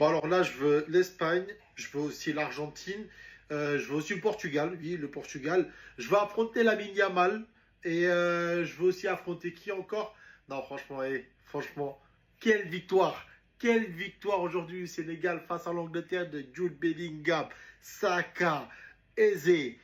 Bon, alors là, je veux l'Espagne, je veux aussi l'Argentine, je veux aussi le Portugal, oui, le Portugal. Je veux affronter la Yamal et je veux aussi affronter qui encore? Non, franchement, franchement, quelle victoire! Quelle victoire aujourd'hui du Sénégal face à l'Angleterre de Jude Bellingham, Saka, Eze,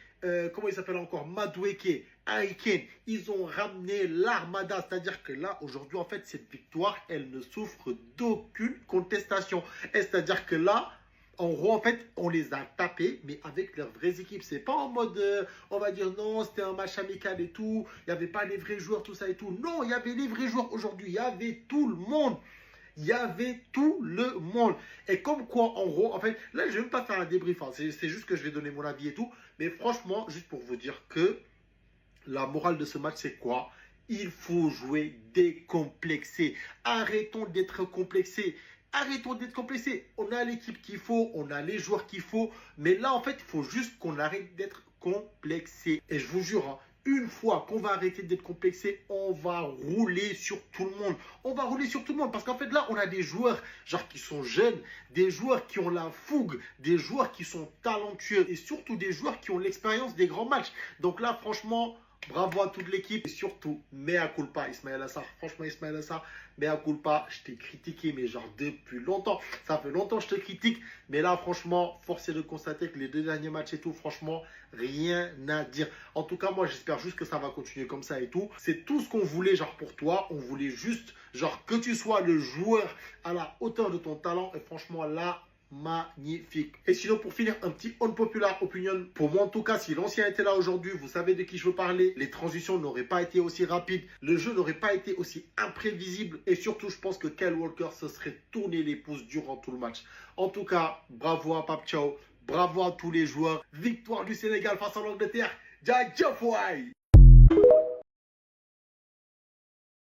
comment il s'appelle encore? Madueke, Harry Kane. Ils ont ramené l'armada. C'est-à-dire que là, aujourd'hui, en fait, cette victoire, elle ne souffre d'aucune contestation. Et c'est-à-dire que là, en gros, en fait, on les a tapés, mais avec leurs vraies équipes. C'est pas en mode, on va dire non, c'était un match amical et tout. Il n'y avait pas les vrais joueurs, tout ça et tout. Non, il y avait les vrais joueurs aujourd'hui. Il y avait tout le monde. Il y avait tout le monde. Et comme quoi, en gros, en fait, là, je ne vais même pas faire un débrief. Hein. C'est juste que je vais donner mon avis et tout. Mais franchement, juste pour vous dire que la morale de ce match, c'est quoi? Il faut jouer décomplexé. Arrêtons d'être complexés. Arrêtons d'être complexés. On a l'équipe qu'il faut, on a les joueurs qu'il faut. Mais là, en fait, il faut juste qu'on arrête d'être complexé. Et je vous jure, hein, une fois qu'on va arrêter d'être complexé, on va rouler sur tout le monde. On va rouler sur tout le monde parce qu'en fait là, on a des joueurs genre qui sont jeunes, des joueurs qui ont la fougue, des joueurs qui sont talentueux et surtout des joueurs qui ont l'expérience des grands matchs. Donc là, franchement, bravo à toute l'équipe et surtout, mea culpa, Ismaël Assar. Franchement, Ismaël Assar, mea culpa, je t'ai critiqué, mais genre depuis longtemps. Ça fait longtemps que je te critique, mais là, franchement, force est de constater que les deux derniers matchs et tout, franchement, rien à dire. En tout cas, moi, j'espère juste que ça va continuer comme ça et tout. C'est tout ce qu'on voulait, genre pour toi. On voulait juste, genre, que tu sois le joueur à la hauteur de ton talent. Et franchement, là, magnifique. Et sinon, pour finir, un petit unpopular opinion. Pour moi, en tout cas, si l'ancien était là aujourd'hui, vous savez de qui je veux parler. Les transitions n'auraient pas été aussi rapides. Le jeu n'aurait pas été aussi imprévisible. Et surtout, je pense que Kyle Walker se serait tourné les pouces durant tout le match. En tout cas, bravo à Pape Thiaw. Bravo à tous les joueurs. Victoire du Sénégal face à l'Angleterre. Jaja Fouaï.